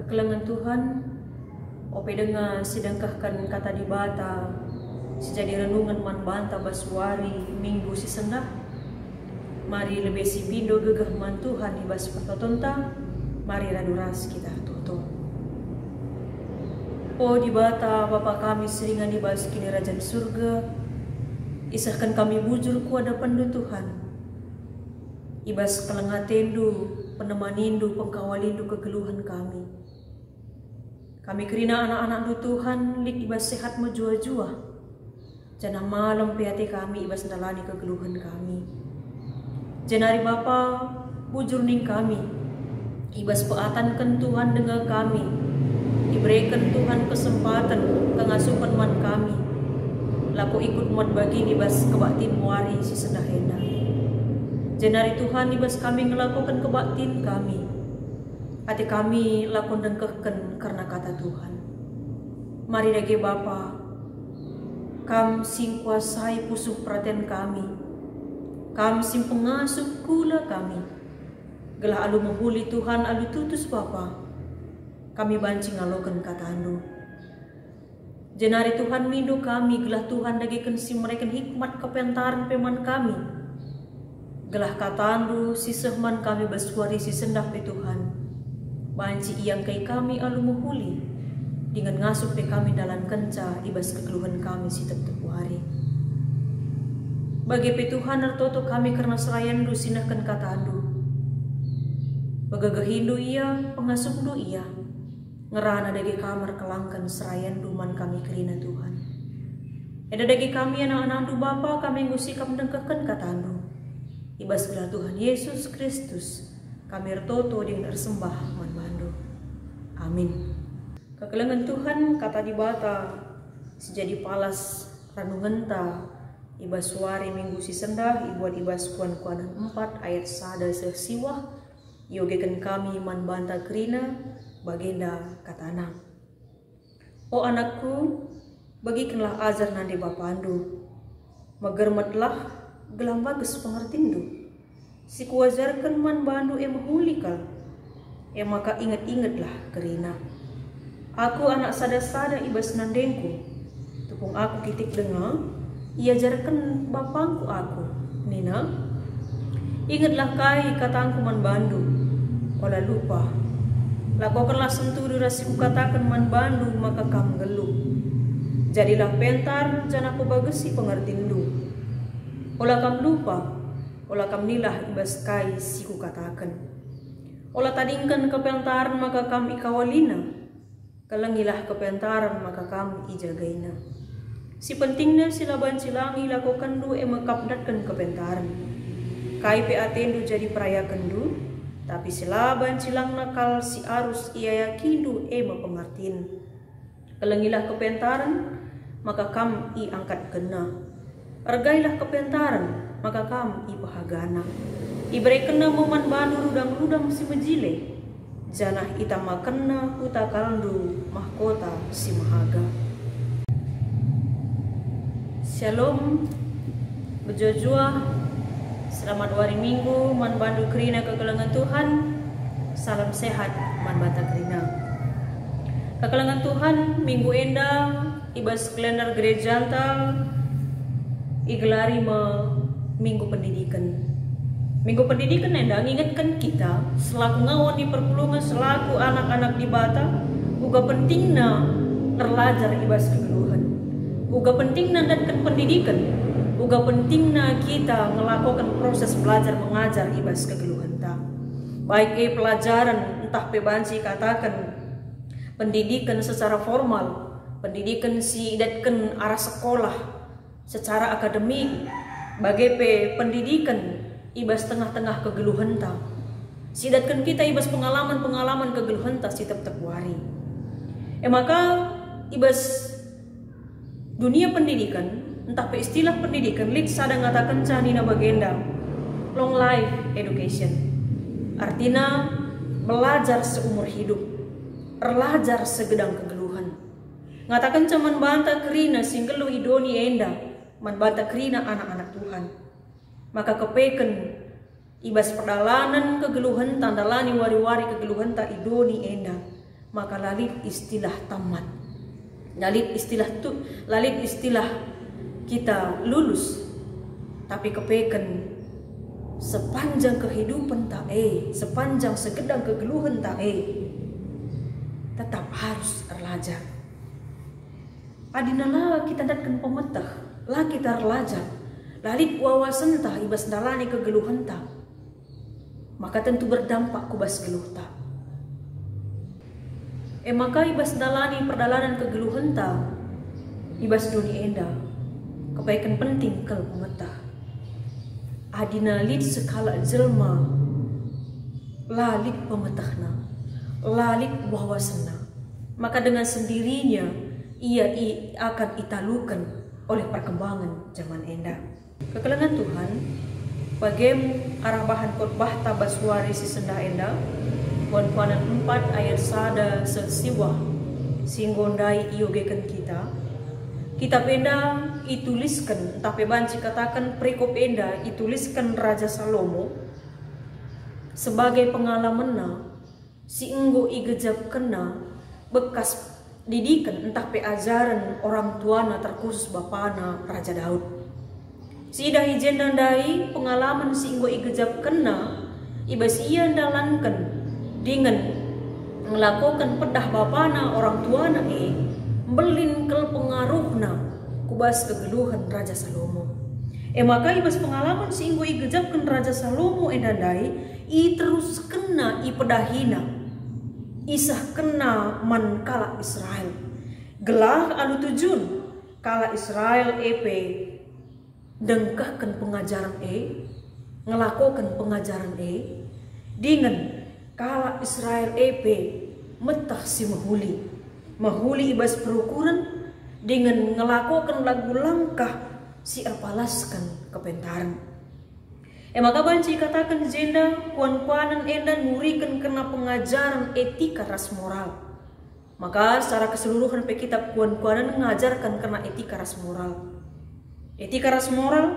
Kekelangan Tuhan, ope dengar sidangkahkan kata di bata, sejadi renungan man banta baswari minggu si sendah. Mari lebih si bindo gegah man Tuhan ibas pertotonta, mari raduras kita toto. Oh di bata Bapa kami seringan dibas kini Rajan surga, isahkan kami bujur ku hadapan Tuhan. Ibas kelengatendu, penemanindu, pengkawalindu kegeluhan kami. Kami kerina anak-anak Tuhan, lik ibas sehat menjua-jua. Janah malam pihati kami ibas nalani kegeluhan kami. Janari Bapa, bujur ning kami. Ibas peatankan Tuhan dengan kami. Diberikan Tuhan kesempatan kengasupan man kami. Laku ikut mat bagi ibas kebaktin muari si sedahena. Janari Tuhan ibas kami ngelakukan kebaktin kami. Hati kami lakon dengkehken karena kata Tuhan. Mari dage Bapa, kam sing kuasai pusuh perhatian kami. Kam sing pengasuh kula kami. Gelah alu menghuli Tuhan alu tutus Bapa. Kami banci ngalokan kata anu. Jenari Tuhan mindu kami gelah Tuhan dagikan si mereka hikmat kepentaran peman kami. Gelah kata anu sisah man kami bersuari si sendah pe Tuhan. Banci yang kai kami alu menghuli dengan ngasuh pe kami dalam kenca ibas kekeluhan kami si tetep hari. Bagi pe Tuhan artoto kami karena serayandu sinahkan kata andu. Bagagahindu iya, pengasupdu iya. Ngerana dagi kamar kelangkan serayandu man kami kerina Tuhan. Eda dagi kami anak-anak andu Bapa kami ngusikap dengkakan kata andu. Ibas gelah Tuhan Yesus Kristus. Kami ertoto dengan ersembah manbandu. Amin. Kekelangan Tuhan kata di bata sejadi palas ranungenta ibas suari minggu si sendah ibuat ibas kuan-kuanan 4 ayat sada sesiwah yogekan kami man banta kerina bagenda katana. O anakku, bagikanlah ajar nande bapandu. Magermatlah gelang bagus pengertindu. Si kuajarkan man bandu mahulikal. Maka ingat-ingatlah kerina. Aku anak sada-sada ibas nandengku. Tupung aku kitik dengar, ia jarkan bapangku aku. Nina, ingatlah kai katangku man bandu. Ola lupa. Lakukanlah senturi rasiku katakan man bandu maka kam geluh. Jadilah pentar janaku bagesi pengertindu. Ola kam lupa. Ola kam nilah ibas kai siku katakan. Ola tadingkan kepentaran maka kam ikawalina. Kalangilah kepentaran maka kam ijagaina. Si pentingnya silaban silangi lakukan du makapdatkan kepentaran. Kai pe atendu jadi perayakan du. Tapi silaban silang nakal si arus ia yakindu pengertin. Kalangilah kepentaran maka kam i angkat kena. Argailah kepentaran maka kam ipahagana. Iberikan moman banu rudang-rudang si mejile. Janah itama kena kuta kaldu mahkota si mahaga. Shalom, berjojua, selamat hari Minggu, man bandu kerina kekelangan Tuhan. Salam sehat, man bata kerina. Kekelangan Tuhan, minggu endah, ibas kalender gereja antal, igelari minggu pendidikan. Minggu pendidikan endang ingatkan kita selaku ngawon di perpulungan selaku anak-anak di bata uga pentingna terlajar ibas kegeluhan. Uga pentingna datkan pendidikan. Uga pentingna kita melakukan proses belajar mengajar ibas kegeluhan ta. Baik pelajaran entah pebanci katakan pendidikan secara formal, pendidikan si datkan arah sekolah secara akademik, bagai pendidikan ibas tengah-tengah kegeluhan ta. Sidatkan kita ibas pengalaman-pengalaman kegeluhan ta si tetep wari. Maka ibas dunia pendidikan, entah pe istilah pendidikan, lik sada ngatakan canina bagenda long life education. Artinya belajar seumur hidup, belajar segedang kegeluhan. Ngatakan caman banta kerina singgelu idoni enda, man banta kerina anak-anak Tuhan. Maka kepeken ibas perdalanan kegeluhan tandalani wari-wari kegeluhan tak idoni enda maka lalit istilah tamat, lalit istilah kita lulus, tapi kepeken sepanjang kehidupan sepanjang segedang kegeluhan tetap harus terlajar. Adinala kita datkan pemetah, lah kita terlajar, lalit wawasan ibas dalani kegeluhan maka tentu berdampak kubas geluh maka ibas dalani perdalanan kegeluhan ibas dunia enda kebaikan penting kalau pemetah. Adinalit sekala jelma lalit pemetahna, lalit wawasana, maka dengan sendirinya ia akan italukan oleh perkembangan zaman enda. Kekelengan Tuhan, bagaimana arah bahan khotbah tabaswari si senda enda, Puan-puanan 4 ayat sada sesiwah singgondai iogekan kita penda ituliskan, tapi banci katakan prekop enda ituliskan Raja Salomo sebagai pengalaman si enggo igejab kena bekas didikan entah pe ajaran orang tuana terkhusus bapana Raja Daud. Si dahi jendandai pengalaman si enggo igejab kena ibas ia dalankan dengan melakukan pedah bapana orang tuana belin kel pengaruhna kubas kegeluhan Raja Salomo. Maka ibas pengalaman si enggo igejabkan Raja Salomo endandai terus kena pedahina isah kena man kala Israel gelah anu tujun kala Israel dengkahkan pengajaran ngelakukan pengajaran dengan kala Israel metah si mahuli ibas perukuran dengan ngelakukan lagu langkah si erpalaskan kepentaran. Maka banci katakan jenda kuan-kuanan endan murikan kena pengajaran etika ras moral. Maka secara keseluruhan pe kitab kuan-kuanan mengajarkan kena etika ras moral. Etika ras moral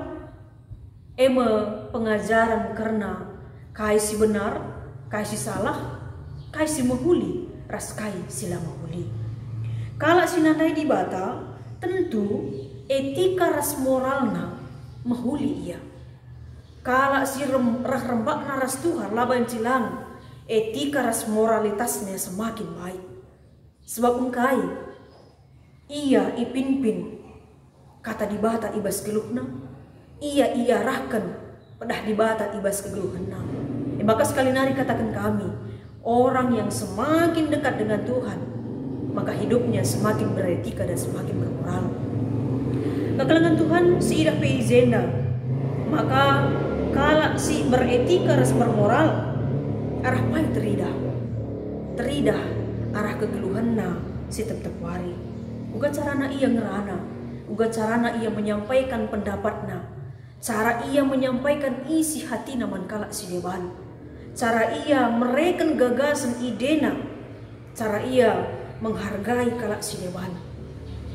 pengajaran karena kai si benar, kai si salah, kai si mahuli, ras kai sila mahuli. Kalau sinandai di bata, tentu etika ras moralna mahuli ia. Kalau si rembak naras Tuhan laban cilang, etika ras moralitasnya semakin baik. Sebab engkai ia ipinpin kata di bata ibas geluhna, ia arahkan pedah di bata ibas kegeluhna. Maka sekali nari katakan kami, orang yang semakin dekat dengan Tuhan, maka hidupnya semakin beretika dan semakin bermoral. Kekelengan Tuhan si idah pe izenda, maka kala si beretika ras bermoral arah pai teridah arah kegeluhanna si tetep wari. Uga carana ia ngerana, uga carana ia menyampaikan pendapatna, cara ia menyampaikan isi hati naman kala si dewan, cara ia mereken gagasan idena, cara ia menghargai kala si dewan,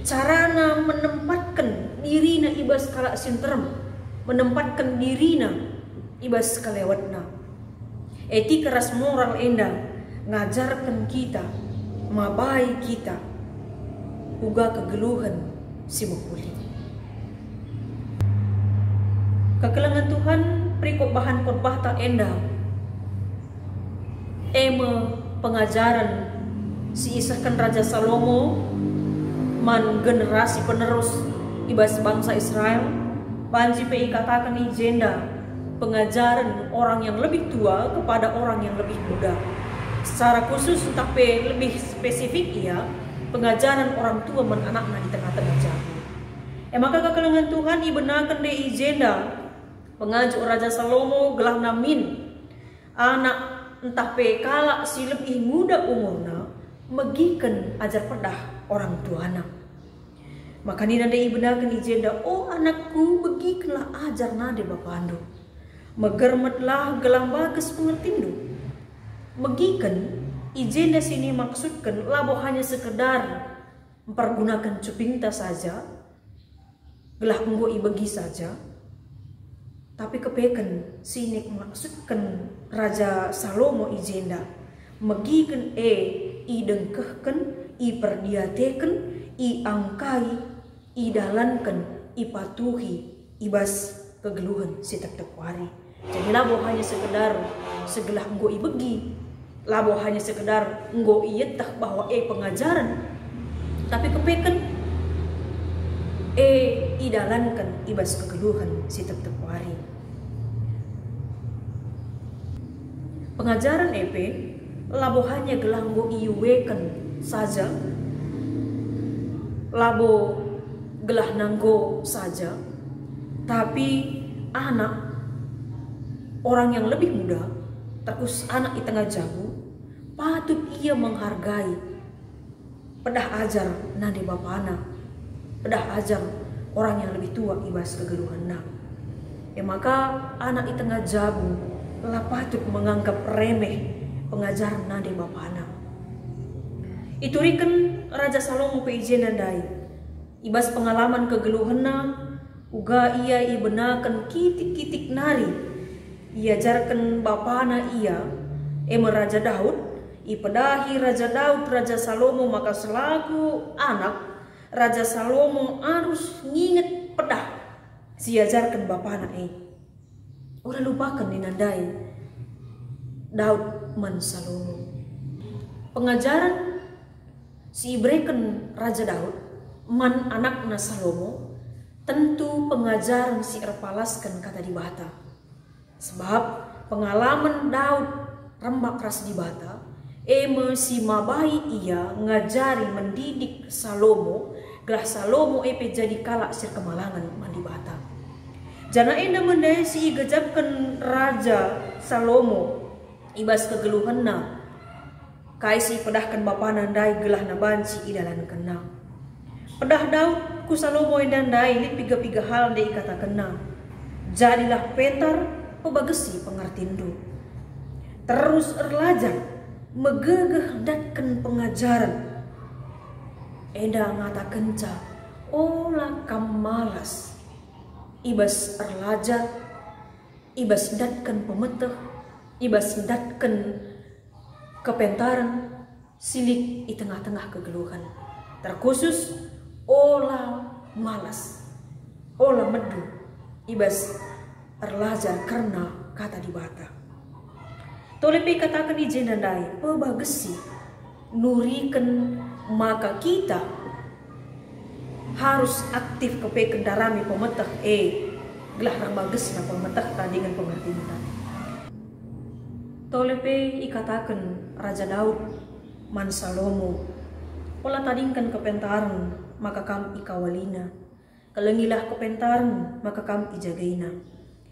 carana menempatkan dirina ibas kala sinterem, menempatkan dirina ibas kalewatna. Etika ras moral enda ngajarkan kita, mabai kita, uga kegeluhan si mahuli. Kekelengan Tuhan prikop bahan khotbah tak enda pengajaran si isahkan Raja Salomo man generasi penerus ibas bangsa Israel. Banji PI katakan jenda pengajaran orang yang lebih tua kepada orang yang lebih muda. Secara khusus tapi lebih spesifik pengajaran orang tua men anakna di tengah-tengah jalan. Maka kekelengan Tuhan ibenakan de jenda pengajuk Raja Salomo gelah namin anak entah pe kala si lebih muda umurna megikan ajar pedah orang tuana. Maka nina de ibenakan ijenda, oh anakku begikanlah ajar nade bapando, megermetlah gelang bagus pengertindu. Megikan ijenda sini maksudkan labo hanya sekedar mempergunakan cupingta saja, gelah enggo ibegi saja, tapi kepekan sini maksudkan Raja Salomo ijenda megikan i dengkehken, i perdiateken, i angkai, i dalanken, i patuhi, ibas kegeluhan si tetep wari. Jadi labo hanya sekedar segelah enggo i begi, labo hanya sekedar enggo i yetah bahwa pengajaran, tapi kepeken i dalankan ibas kegeluhan si tetep wari. Pengajaran labo hanya gelanggo iweken saja, labo gelah nanggo saja, tapi anak orang yang lebih muda, terus anak di tengah jamu, patut ia menghargai pedah ajar nade bapana, pedah ajar orang yang lebih tua ibas kegeluhan na. Maka anak di tengah jamu lah patut menganggap remeh pengajaran nade bapana. Ituriken Raja Salomo peijen nandai ibas pengalaman kegeluhena, uga ia ibenakan kitik-kitik nari iajarkan bapana ia Raja Daud, ipedahi Raja Daud Raja Salomo, maka selaku anak Raja Salomo harus nginget pedah siajarkan bapana Udah lupakan dinandai Daud man Salomo. Pengajaran si ibreken Raja Daud man anakna Salomo tentu pengajaran si erpalaskan kata di bata. Sebab pengalaman Daud rembak ras di bata, si mabai ia ngajari mendidik Salomo, gelah Salomo jadi kalak sir kemalangan man di bata. Jana enda mendai si gejapkan Raja Salomo ibas kegeluhanna, kai si pedahkan bapana ndai gelah na banci idalan kena. Pedah Daud ku Salomo endandai lit piga-piga hal dei kata kena. Jadilah pentar pebagesi pengertindu. Terus erlajar megegeh datkan pengajaran. Enda ngata kenca, olah kam malas. Ibas erlajar, ibas datkan pemeteh, ibas datkan kepentaran, silik di tengah-tengah kegeluhan. Terkhusus olah malas, olah medu, ibas erlajar karena kata di bata. Tolepe katakan di jenandai, pebagesi, nuriken maka kita harus aktif kepe kendarami pemetah gelah rambages na pemetah tadi dengan pengertian. Tolepe ikatakan Raja Daud man Salomo, pola tadingkan kepentaran maka kam ikawalina, kelengilah kepentaran maka kam ijagaina.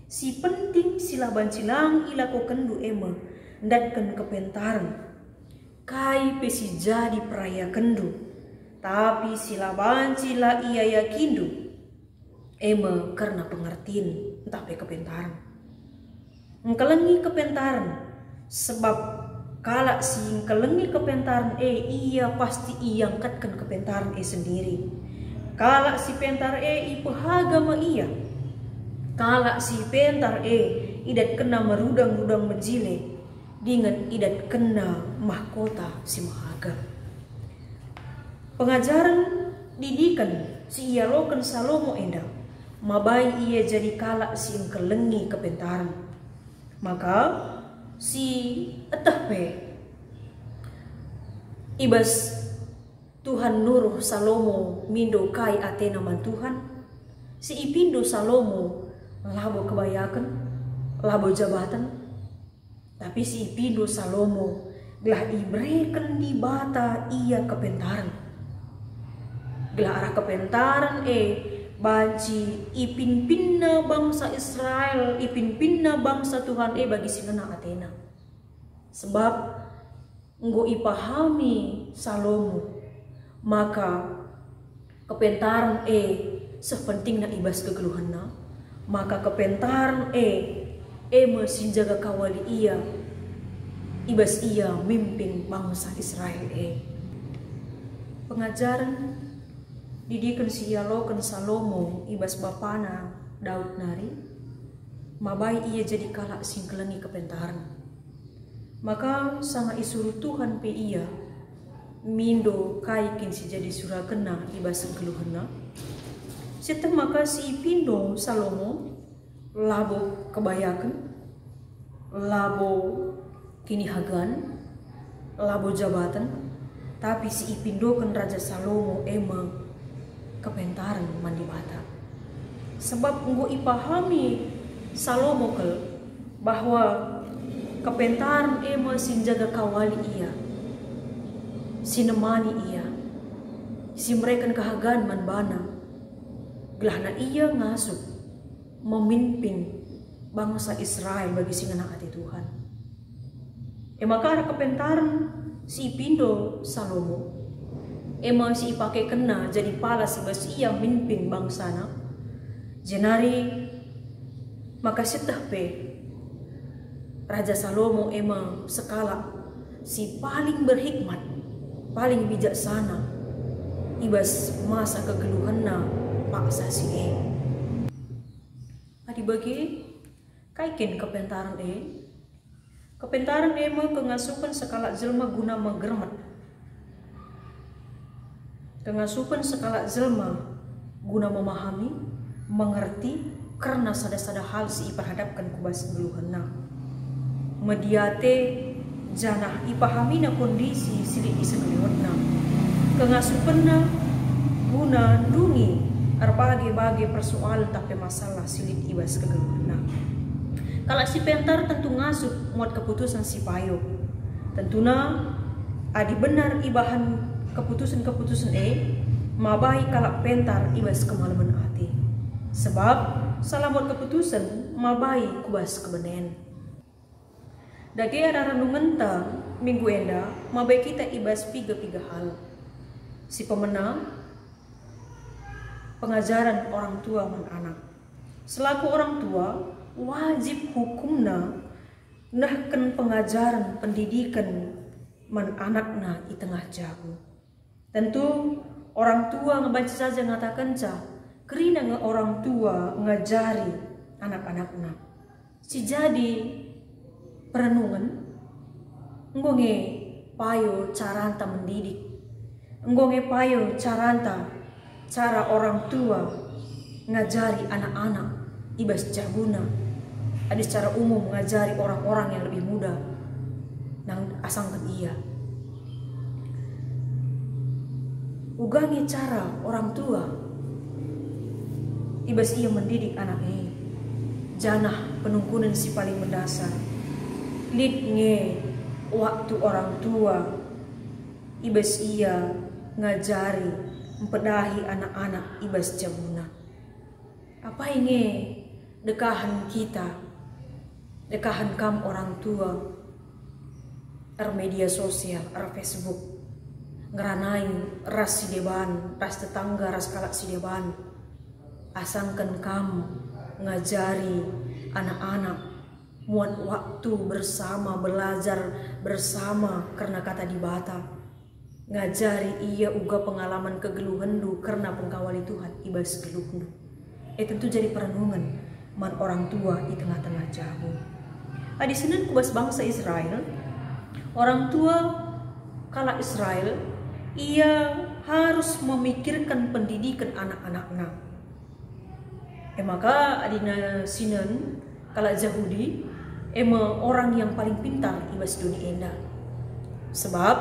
Si penting silaban cilang ilakukan du ndatkan kepentaran, kai pesi jadi peraya kendu. Tapi sila banci la iya yakindu karena pengertian entah pe kepentaran. Engkelengi kepentaran sebab kala si engkelengi kepentaran iya pasti iangkatkan kepentaran sendiri. Kala si pentar ipahaga ma iya. Kala si pentar idat kena merudang-rudang menjile dengan idat kena mahkota si mahaga. Pengajaran didikan si ialokan Salomo enda, mabai ia jadi kalak si engkelengi kepentaran. Maka si etahpe ibas Tuhan nuruh Salomo mindo kai atena man Tuhan, si ipindo Salomo labo kebayakan, labo jabatan, tapi si ipindo Salomo gelah ibreken di bata ia kepentaran. Gelah arah kepentaran banci ipin-pinna bangsa Israel, ipin-pinna bangsa Tuhan bagi sinena Atena. Sebab nggo ipahami Salomo, maka kepentaran sepenting na ibas kegeluhanna, maka kepentaran mesin jaga kawali ia ibas ia mimpin bangsa Israel Pengajaran didikan si ialokan Salomo ibas bapana Daud nari, mabai ia jadi kalak singkelengi kepentaran. Maka sangat isuruh Tuhan pe ia mindo kaikin si jadi surakena ibas keluhena. Setelah maka si pindo Salomo labo kebayakan, labo kini hagan, labo jabatan, tapi si ipindo kan Raja Salomo emang kepentaran mandi bata. Sebab nggo ipahami Salomo kel bahwa kepentaran emang sinjaga kawali ia, sinemani ia, si mereka kehagan manbana, gelahna ia ngasup memimpin bangsa Israel bagi singana hati Tuhan. Maka ada kepentaran si pindo Salomo, emang si ipake kena jadi pala si bas ia mimpin bangsana. Jenari maka sitahpe Raja Salomo emang sekala si paling berhikmat, paling bijaksana ibas masa kegeluhanna paksa si adi bagi kaikin kepentaran kepentaran emang kengasupan sekala jelma guna menggermat, kengasupan sekala jelma guna memahami, mengerti, karena sada-sada hal si iperhadapkan kubas geluhanna. Mediate janah ipahamina kondisi silik isegeliwatna, kengasupanna guna dungi arbage-bage persoalan tapi masalah silik ibas kegeluhanna. Kalau si pentar tentu ngasup muat keputusan si payo, tentuna adi benar ibahan keputusan-keputusan mabai kalau pentar ibas kemalaman hati. Sebab salah muat keputusan mabai kubas kebenen. Dagi ada renungan ta minggu enda mabai kita ibas piga hal. Si pemenang pengajaran orang tua man anak. Selaku orang tua wajib hukumna nahken pengajaran pendidikan man anakna di tengah jago. Tentu orang tua ngebaca saja ngatakan kerina orang tua ngajari anak-anakna. Si jadi perenungan ngonge payo caranta mendidik, ngonge payo cara orang tua ngajari anak-anak ibas jaguna. Ada secara umum ngajari orang-orang yang lebih muda nang asangkan iya. Ugangi cara orang tua ibas ia mendidik anaknya. Janah penungkunan si paling mendasar. Lidnge waktu orang tua ibas ia ngajari mempedahi anak-anak ibas jaguna. Apa ini dekahan kita, dekahan kam orang tua, media sosial, Facebook, ngeranai ras si deban, ras tetangga, ras kalak si deban. Asangkan kamu ngajari anak-anak muat waktu bersama, belajar bersama karena kata dibata. Ngajari ia uga pengalaman kegeluhandu karena pengkawali Tuhan ibas geluhandu. Tentu jadi perenungan man orang tua di tengah-tengah jago. Adi Senin kubas bangsa Israel, orang tua kala Israel, ia harus memikirkan pendidikan anak-anaknya. Maka adina Senin kala Yahudi, orang yang paling pintar ibas dunia enda. Sebab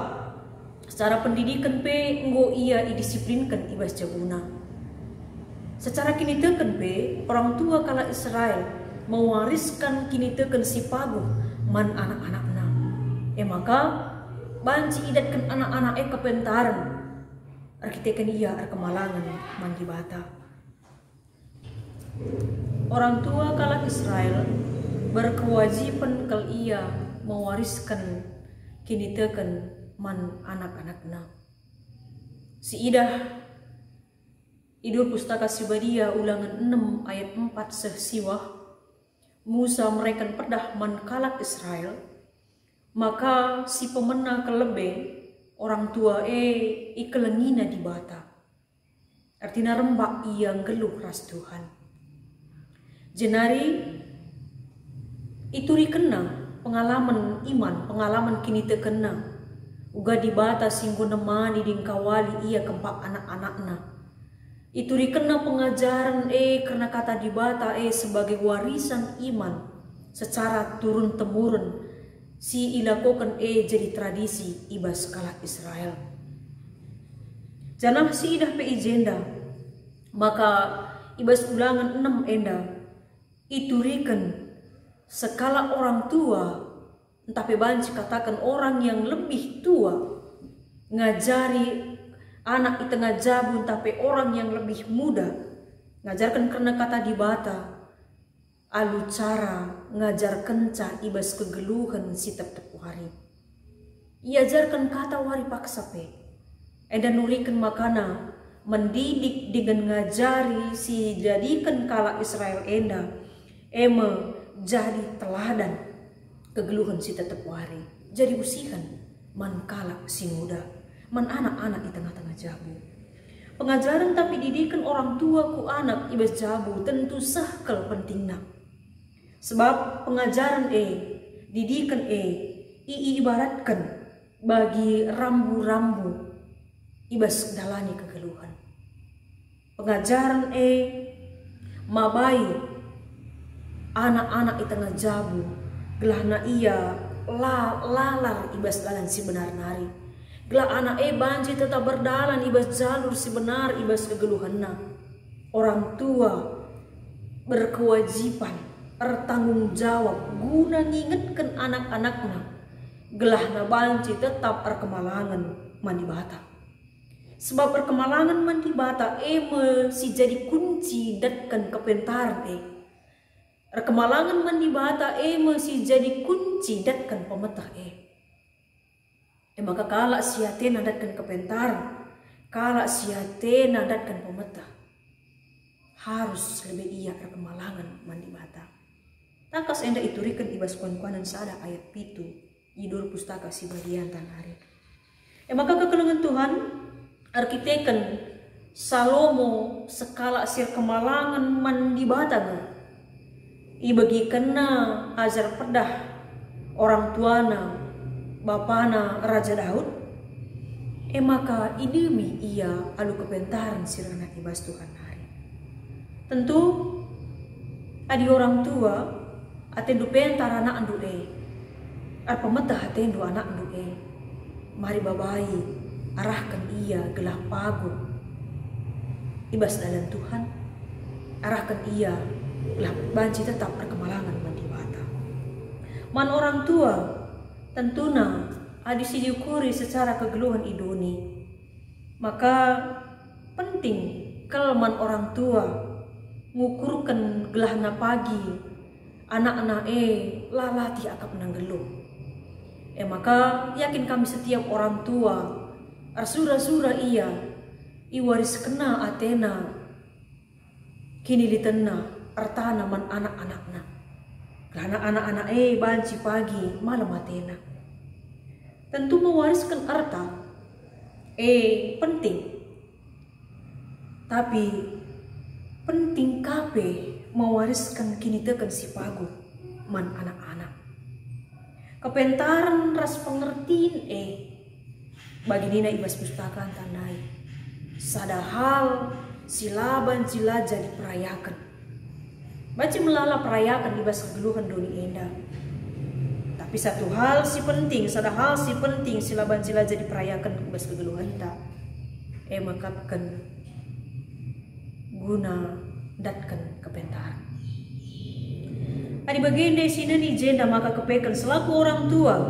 secara pendidikan nggo ia didisiplinkan ibas jaguna. Secara kini teken orang tua kala Israel mewariskan kini teken si pagu man anak-anakna. Maka banci idatkan anak-anak kepentaran arkitekan ia kemalangan man dibata. Orang tua kala Israel berkewajiban kal ia mewariskan kini teken man anak-anakna. Si idah Idul Pustaka Sibadia ulangan 6 ayat 4 sesiwah, Musa mereka perdah man kalak Israel, maka si pemena kelebe orang tua ikelengina di bata. Artinya rembak ia ngeluh ras Tuhan. Jenari itu dikena pengalaman iman, pengalaman kini terkena uga dibata singgo nemani dingkawali ia kempak anak-anakna. Itu dikena pengajaran karena kata dibata sebagai warisan iman secara turun temurun si ilakokan jadi tradisi ibas kala Israel. Janah si idah pe ijenda maka ibas ulangan 6 enda iturikan sekala orang tua entah pe banci katakan orang yang lebih tua ngajari anak itu ngajabu entah pe orang yang lebih muda ngajarkan karena kata dibata alu cara ngajar kenca ibas kegeluhan si tep-tep hari. Iajarkan kata wari paksa pe. Eda nurikan makana mendidik dengan ngajari si jadikan kala Israel enda. Ema jadi teladan kegeluhan si tep hari. Jadi usihan man kala si muda. Man anak-anak di tengah-tengah jabu. Pengajaran tapi didikan orang tua ku anak ibas jabu tentu sahkel pentingna. Sebab pengajaran didikan ibaratkan bagi rambu-rambu ibas dalani kegeluhan. Pengajaran mabai anak-anak di tengah jabu gelahna ia lalar ibas dalan si benar nari. Gelah anak banji tetap berdalan ibas jalur si benar ibas kegeluhanna. Orang tua berkewajiban bertanggung jawab guna ngingetkan anak-anaknya gelahna banci tetap perkemalangan mandi bata. Sebab perkemalangan mandi bata si jadi kunci datkan kepentaran perkemalangan mandi bata si jadi kunci datkan pemetah maka kala siatena datkan kepentaran kala siatena datkan pemetah harus lebih iya perkemalangan mandi bata. Takas enda iturikan ibas kuan-kuanan sada ayat pitu idul pustaka si bagian tanari. Maka kekelengan Tuhan arkiteken Salomo sekala sir kemalangan mandi batang ibagi kena ajar pedah orang tuana bapana Raja Daud. Maka idemi ia alu kepentaran sirana ibas Tuhan hari. Tentu adi orang tua atendu pentar anak andu ar pemetah atendu anak andu mari babai arahkan ia gelah pagu ibas dalam Tuhan arahkan ia gelah banci tetap perkemalangan mandi bata. Man orang tua tentuna adi si diukuri secara kegeluhan idoni maka penting kelman orang tua ngukurkan gelahna pagi anak-anak lalati akap nanggelu. Maka yakin kami setiap orang tua arsura-sura ia iwaris kena atena kini litena artana man anak-anakna. Karena anak-anak banci pagi malam atena. Tentu mewariskan arta penting. Tapi penting kape mewariskan kini tekan si pagu man anak-anak. Kepentaran ras pengertiin bagi nina ibas pustaka tandai. Sadahal silaban jilaja diperayakan. Baci melala perayakan ibas kegeluhan doni enda. Tapi satu hal si penting, sadahal si penting silaban jilaja diperayakan ibas kegeluhan ta. Makapkan guna datkan kepentaran. Adi bagian dari sini nih jenda maka kepekan selaku orang tua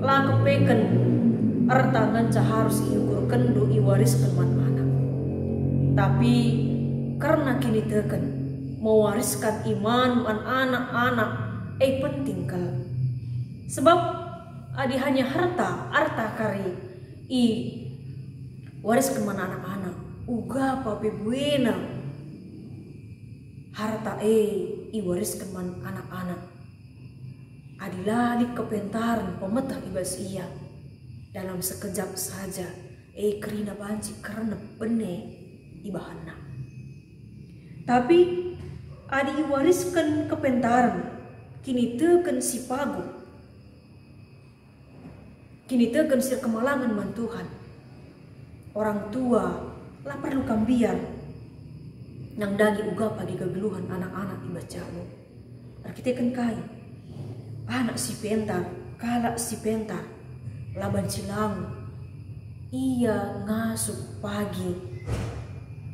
lah kepekan arta nganca harus iukurkan do iwariskan man anak. Tapi karena kini tekan mewariskan iman man anak-anak penting kal. Sebab adi hanya harta kari wariskan man anak-anak. Uga pape buena harta iwariskan man anak-anak. Adilalik kepentaran pemetah ibas ia dalam sekejap saja kerina banci karena bene ibahana. Tapi adi iwariskan kepentaran kini teken si pagu kini tekan sir kemalangan man Tuhan. Orang tua lah perlu kambiar nang dagi uga pagi kegeluhan anak-anak ibacamu. Kita kan kai anak si pentar, kalak si pentar, laban cilang, ia ngasup pagi,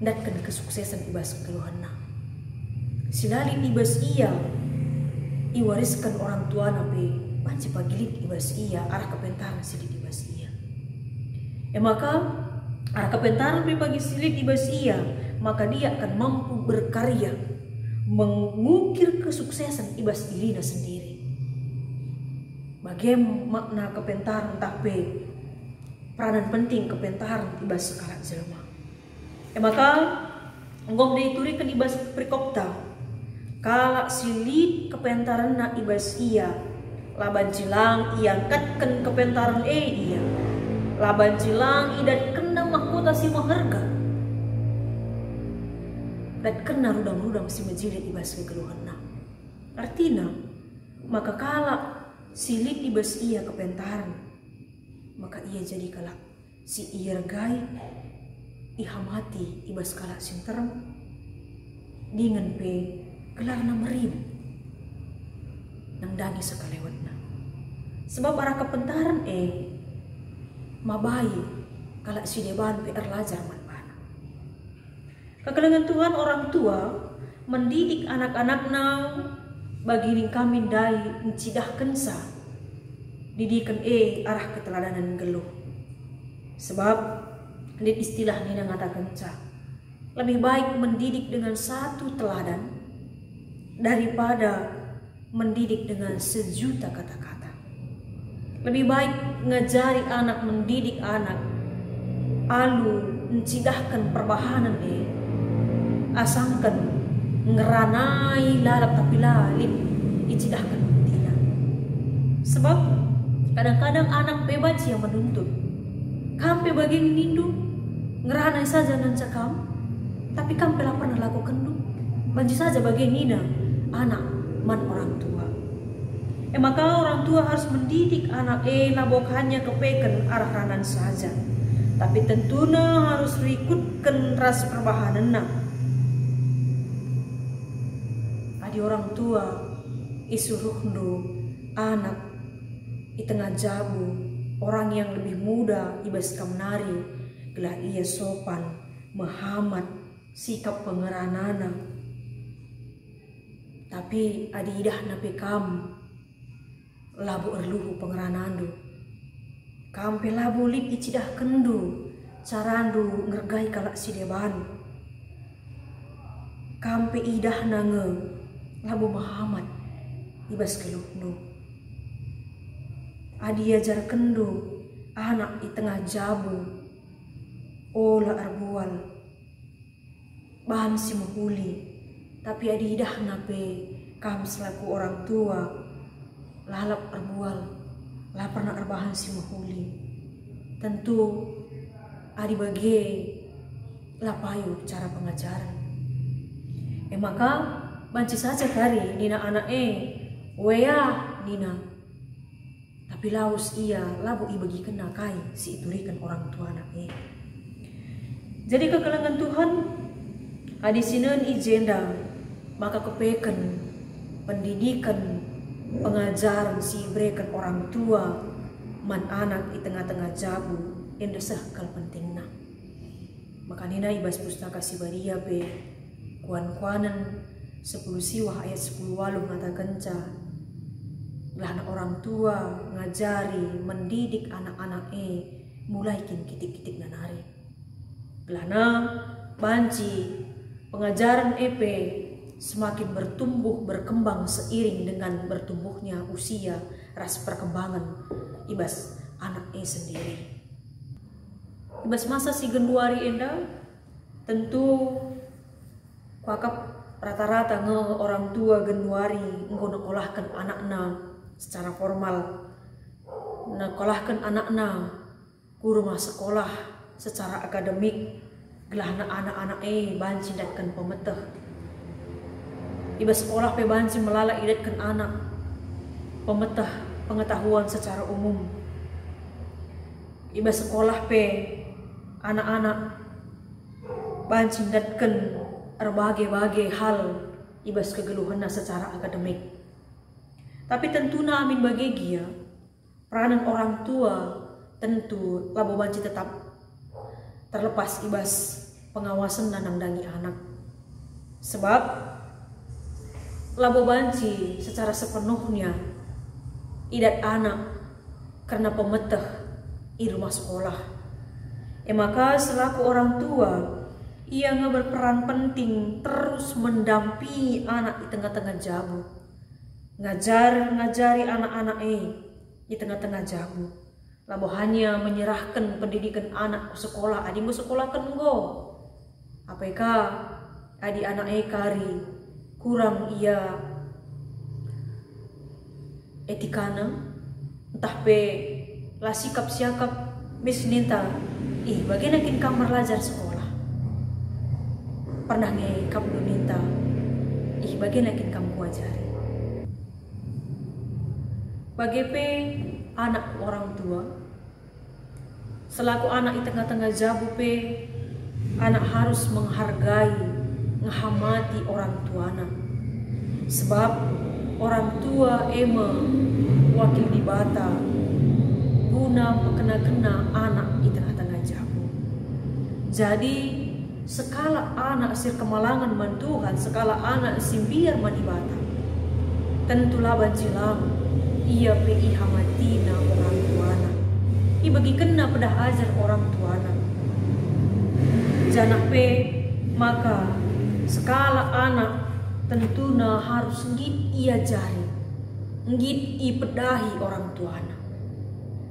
datkan kesuksesan ibas kegeluhan na. Silali ibas ia, iwariskan orang tua nape. Panci pagilit ibas iya arah kepentaran silit ibas iya. Maka arah kepentaran pagi silit ibas iya, maka dia akan mampu berkarya mengukir kesuksesan ibas dirinya sendiri. Bagaimana makna kepentaran tapi peranan penting kepentaran ibas sekarang jelma. Maka ngom diiturikan ibas prikopta kala silit kepentaran na ibas iya. Laban cilang iangkatkan kepentaran iya. Laban cilang idat kena mahkota si maharga. Dan kena rudang-rudang si majilit ibas kegeluhan na. Artinya, maka kala silit ibas iya kepentaran, maka ia jadi kala si iya gai ihamati ibas kala sinterem dengan pe gelar na merib nang dagi sekalewat na. Sebab arah kepentaran mabai kalak si deban PR lajar manpana. Kekelengan Tuhan orang tua mendidik anak-anak nang bagi kami dai mencidah kensa didikan arah keteladanan geluh. Sebab lihat istilah ini ngata kenca lebih baik mendidik dengan satu teladan daripada mendidik dengan sejuta kata-kata. Lebih baik ngajari anak, mendidik anak, alu mencidahkan perbahanan asangkan ngeranai lalap tapi lalim icidahkan tidak. Sebab kadang-kadang anak bebas yang menuntut. Kampe bagian nindu ngeranai saja nan cakam, tapi kampe lah pernah lakukan du. Banci saja bagian nina anak man orang tua. Maka orang tua harus mendidik anak labok hanya kepeken arah kanan saja. Tapi tentunya harus rikutkan ras perbahanan na. Adi orang tua isuruh do anak di tengah jabu orang yang lebih muda ibas kamnari gelah ia sopan mehamat sikap pengeranana. Tapi adi idah nape kam labu erluhu pengeranandu kampe labu lip icidah kendu carandu ngergai kalak si deban kampe idah nange labu Muhammad ibas keluhnu adi ajar kendu anak di tengah jabu ola arbual bahan si muhuli. Tapi adi idah nape kam selaku orang tua lalap arbual lah pernah arbahan si muhuli. Tentu adi bagi lapayu cara pengajaran. Maka banci saja kari nina anak weya nina. Tapi laus ia labu ibagi kena kai si iturikan orang tua anak Jadi kekelengan Tuhan adi sineun ijenda maka kepeken pendidikan pengajaran si berikan orang tua man anak di tengah-tengah jabu endesah kal pentingna. Maka nina ibas pustaka si baria be kuan-kuanan 10 siwah ayat 10 walu ngata kenca lah orang tua ngajari mendidik anak-anak mulai kin kitik-kitik nanari gelana banci pengajaran semakin bertumbuh berkembang seiring dengan bertumbuhnya usia ras perkembangan ibas anak sendiri. Ibas masa si genduari enda tentu kuakap rata-rata orang tua genduari ngolahkan anakna secara formal nakolahkan anakna ku rumah sekolah secara akademik gelahna anak-anak banci datkan pemeteh iba sekolah pe banci melala idatkan anak pemeteh pengetahuan secara umum iba sekolah pe anak-anak bancing datken berbagai hal ibas kegeluhan secara akademik. Tapi tentunya amin bagegia peranan orang tua tentu labo banci tetap terlepas ibas pengawasan dan nangdangi anak. Sebab labo banci secara sepenuhnya idat anak karena pemeteh di rumah sekolah. Maka selaku orang tua ia berperan penting terus mendampingi anak di tengah-tengah jabu. Ngajari anak-anak di tengah-tengah jabu. Labo hanya menyerahkan pendidikan anak ke sekolah, adi mau sekolah kan go. Apakah adi anak kari kurang ia etikana, entah pe lah sikap siakap misninta, bagian akin kamar lajar sekolah. Pernah nih kamu minta, bagian akin kamu ajari. Bagaimana anak orang tua, selaku anak di tengah-tengah jabu pe, anak harus menghargai, menghamati orang tuana. Sebab orang tua wakil di bata, guna kena anak di tengah-tengah jabu. Jadi sekala anak sir kemalangan man Tuhan, sekala anak simbiar man ibata. Tentulah banjilang ia pi hamatina orang tuana. Bagi kena pedah ajar orang tuana. Janak pe maka sekala anak tentunya harus ngit ia jari, ngit i pedahi orang tuana.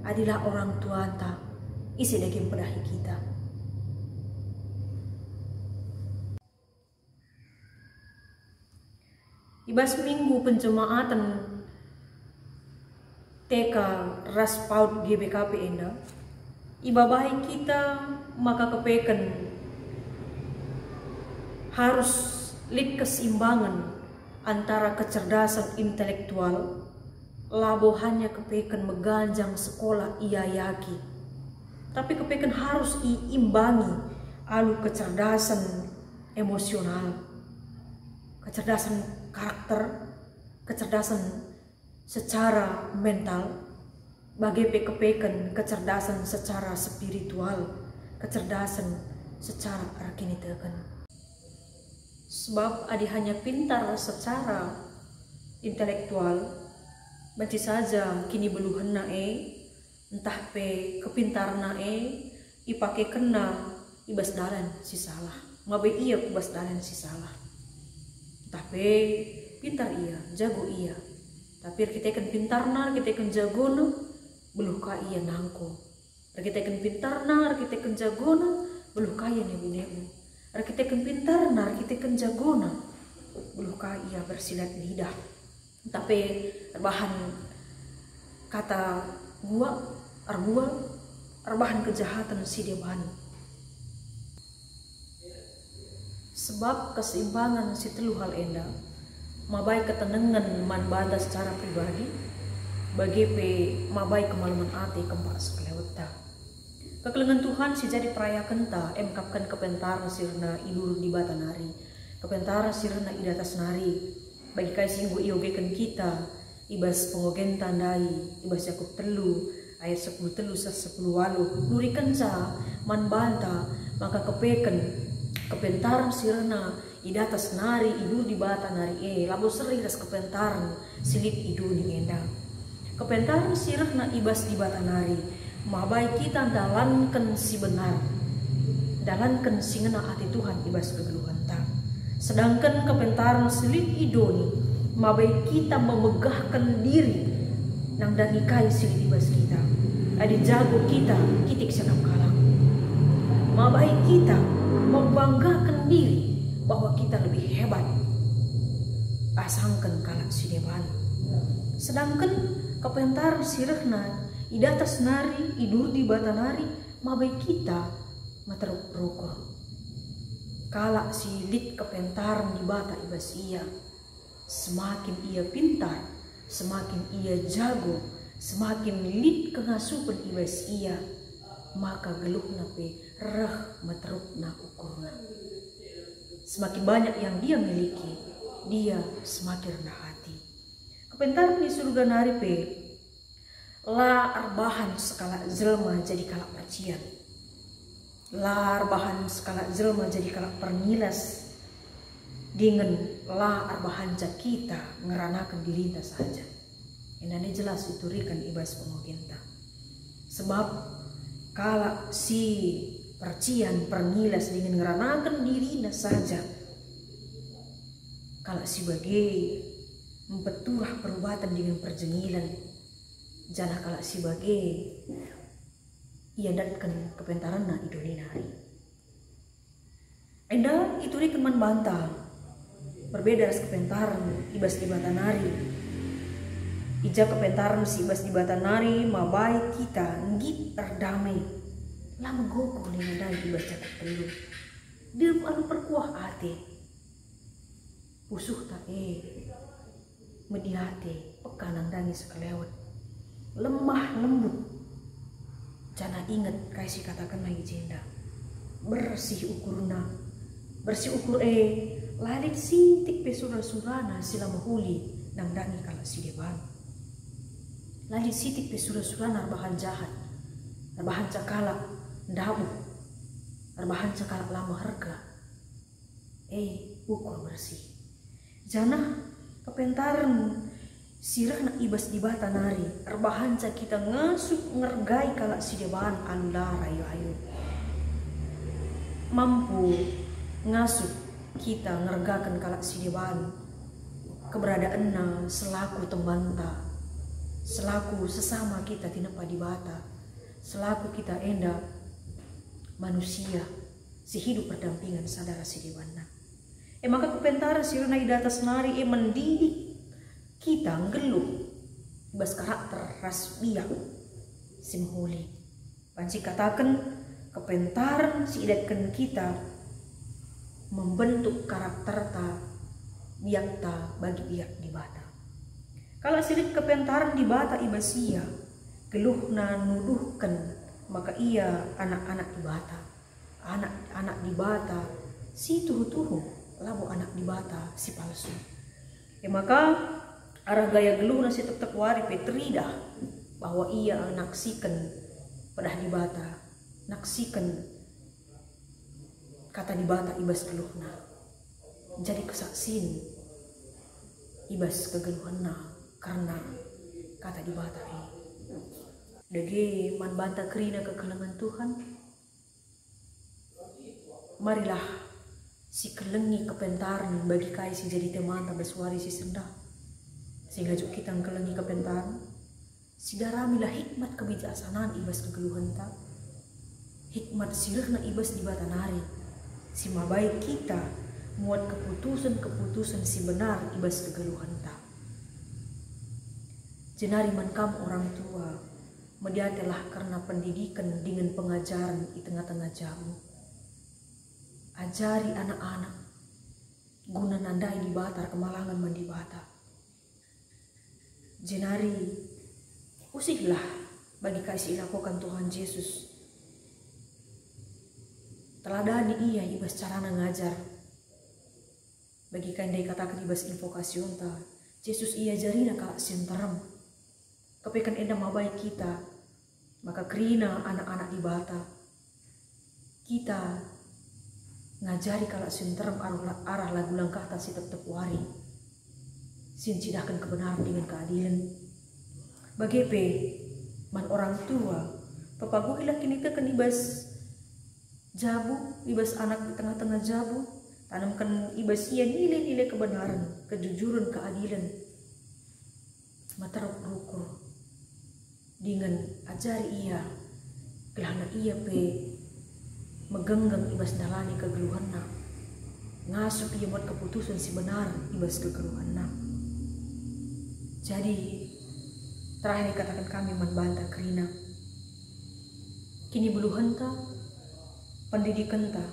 Adilah orang tuanta isi daging pedahi kita. Ibas minggu penjemaatan TK Raspaut GBKP enda, ibabahi kita maka kepeken harus lid keseimbangan antara kecerdasan intelektual, labo hanya kepeken meganjang sekolah ia yaki, tapi kepeken harus diimbangi alu kecerdasan emosional, kecerdasan karakter, kecerdasan secara mental, bagai kepeken kecerdasan secara spiritual, kecerdasan secara rakinitekan. Sebab adi hanya pintar secara intelektual, banci saja kini beluhan entah pe kepintar ipake kena ibas dalan si salah, mabe iya ibas dalan si salah. Entah pe pintar iya, jago iya, tapi kita kan pintarna, kita kan jagona, beluh ka iya nangko. Kita kan pintarna, kita kan jagona, beluh ka iya nebu-nebu. Kita kan pintarna, kita kan jagona, beluh ka iya bersilat lidah. Tapi bahan kata gua, bahan kejahatan si deban. Sebab keseimbangan si telu hal enda, mabai ketenangan man banda secara pribadi, bagi pe mabai kemaluman ati kempak sekeleweta. Kekelengan Tuhan si jadi peraya kenta, emkapkan kepentar sirna ilur di batanari, kepentar sirna idatas nari, bagi kai singgu iogekan kita, ibas pengogen tandai, ibas Yakub telu, ayat 10 telu 10 walu, nuri kenca, man banta, maka kepeken, kepentar sirna idatas nari idu di bata nari labo seri ras kepentaran silit idu ni enda kepentaran sirna ibas di bata nari mabai kita dalankan si benar dalankan si ngena hati Tuhan ibas kegeluhan ta sedangkan kepentaran silit idoni mabai kita memegahkan diri nang danikai silit ibas kita adi jago kita kitik sekap kalang mabai kita membanggakan diri bahwa kita lebih hebat asangkan kalak si depan. Sedangkan kepentar sirahna idatas nari idur di bata nari mabai kita materuk rokok kalak si lit kepentar di bata ibas ia semakin ia pintar semakin ia jago semakin lit kengasupan ibas ia maka geluhna pe reh meterupna ukurna. Semakin banyak yang dia miliki, dia semakin rendah hati. Kepentaran di surga nari pe la arbahan skala jelma jadi kalak percian. La arbahan skala jelma jadi kalak pernilas. Dengan la arbahan kita ngeranakan dirinta saja. Ini jelas uturikan ibas pengogenta. Sebab kalau si percian pernilas dengan ngeranakan dirinya saja, kalau si bagai mempeturah perubatan dengan perjengilan, jangan kalau si bagai ia datkan kepentaran na idolina hari. Enda itu di keman bantah berbeda dari kepentaran ibas di batanari. Ija kepentaran si ibas di batanari mabai kita ngit terdamai. Lama goko ni nadai ibas catat perlu. Dia alu perkuah ate. Pusuh tak mediate pekanan dangi sekelewat. Lemah lembut. Jana ingat kasih katakan lagi jenda. Bersih ukurna. Bersih ukur lalit sintik pe surah-surana sila mahuli nang dangi kala si deban. Lalit sintik pe surah-surana arbahan jahat. Arbahan cakala ndabu. Arbahan cakala lama harga. Ukur bersih. Jana kepentaran sirah na ibas di bata nari. Arbahan cak kita ngasuk ngergai kala si deban alulara ayu. Mampu ngasuh kita ngergakan kalak si dewan keberadaanna selaku tembanta, selaku sesama kita tinapa di bata, selaku kita enda manusia si hidup berdampingan sadara si dewanna. Maka kepentara sirna di atas nari mendidik kita ngeluh bas karakter ras biak simhuli. Panci katakan kepentaran si idatkan kita membentuk karakter ta biak ta bagi biak di bata. Kalau sirik kepentaran di bata ibasia geluhna nuduhkan maka ia anak-anak di bata, anak-anak di bata si tuhu-tuhu labu anak di bata si palsu. Maka arah gaya geluhna si tetap wari petrida bahwa ia naksikan pedah di bata, naksikan kata di bata ibas geluhna jadi kesaksin ibas kegeluhanna karena kata di bata ini. Dage man banta kerina kekelengan Tuhan. Marilah si kelengi kepentaran bagi kai si jadi teman tabaswari si senda. Sehingga juk kita kelengi kepentaran. Si daramilah hikmat kebijaksanaan ibas kegeluhan ta. Hikmat sirahna ibas di bata nari. Si mabai kita muat keputusan-keputusan si benar ibas kegeluhan ta. Jenari man kam orang tua mediatelah karena pendidikan dengan pengajaran di tengah-tengah jamu. Ajari anak-anak guna nandai di bata kemalangan mandi bata. Jenari usihlah bagi kasih lakukan Tuhan Yesus. Teladani ia ibas carana ngajar. Bagi kandai katakan ibas invokasion ta. Yesus ia jarina kalak senterem. Kepekan enda mabai kita. Maka kerina anak-anak di bata. Kita ngajari kalak senterem arah lagu langkah ta si tetep wari. Sincidahkan kebenaran dengan keadilan. Bagepe man orang tua. Papaguhilah kini tekan ibas jabu, ibas anak di tengah-tengah jabu, tanamkan ibas ia nilai-nilai kebenaran, kejujuran, keadilan. Matarok rukur dengan ajari ia, kelana ia pe megenggang ibas dalani kegeluhanna, ngasuh ia buat keputusan si benar ibas kegeluhanna. Jadi terakhir dikatakan kami membantah kerina, kini buluhanta pendidikan ta,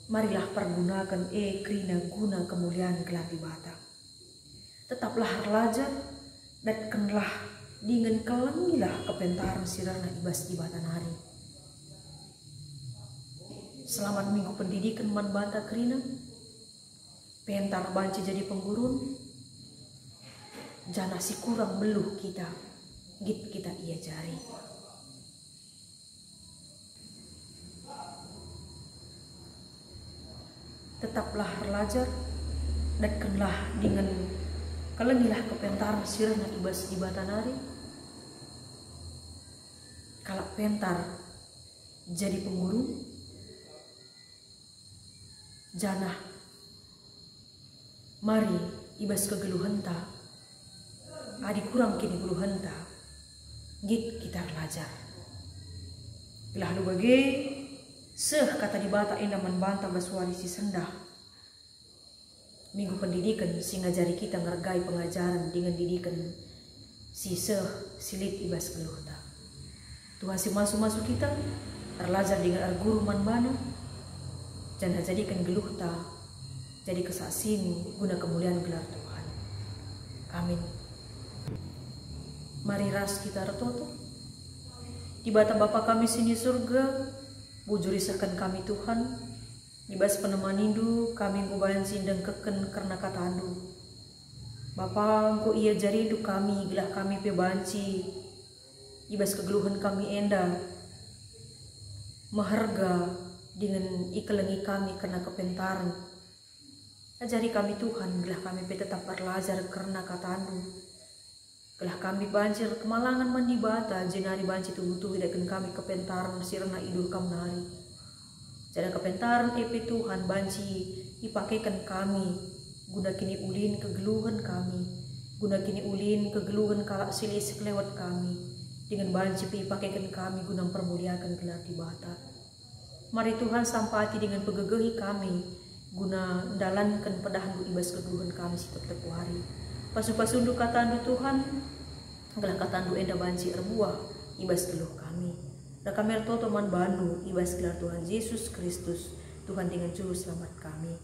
marilah pergunakan krina guna kemuliaan gelar di bata. Tetaplah harlajar dan kenlah dengan kelengilah kepentaran sirana ibas di bata nari. Selamat minggu pendidikan man banta kerina. Pentar banci jadi penggurun. Jana si kurang beluh kita. Git kita ia cari. Tetaplah belajar. Dekkenlah dengan kalengilah kepentar sirna ibas di batanari. Kalak pentar jadi penggurun. Janah mari ibas kegeluhenta. Adi kurang kini geluhenta. Git kita belajar. Ilah lu bage seh kata di bata endaman banta baswari si sendah. Minggu pendidikan si ngajari kita ngergai pengajaran dengan didikan si seh silit ibas geluhta. Tuhan si masuk kita terlajar dengan guru man bana. Jangan jadikan geluhta jadi kesaksimu guna kemuliaan gelar Tuhan. Amin. Mari ras kita retoto. Di bata Bapa kami sini surga, bujuri sekan kami Tuhan. Ibas penemanindu kami ngubayan sindang keken karena katandu. Bapa engkau ia jaridu kami gelah kami pebanci. Ibas kegeluhan kami enda. Maharga dengan ikelengi kami karena kepentaran. Ajari kami Tuhan, gelah kami tetap berlajar karena katandu. Gelah kami banjir kemalangan mandi bata, jenari banci tubuh-tubuh hidakan kami kepentaran sirna idul kamnari. Jana kepentaran epe Tuhan banci dipakaikan kami, guna kini ulin kegeluhan kami, guna kini ulin kegeluhan kalak silis lewat kami, dengan banci dipakaikan kami guna permuliakan gelar di bata. Mari Tuhan sampati dengan pegegehi kami, guna dalankan pedahan ibas kegeluhan kami setiap hari. Pasu-pasundu katandu Tuhan, gelah katandu enda banci erbuah ibas geluh kami. Da kami toto man bandu ibas gelar Tuhan Yesus Kristus, Tuhan dengan juru selamat kami.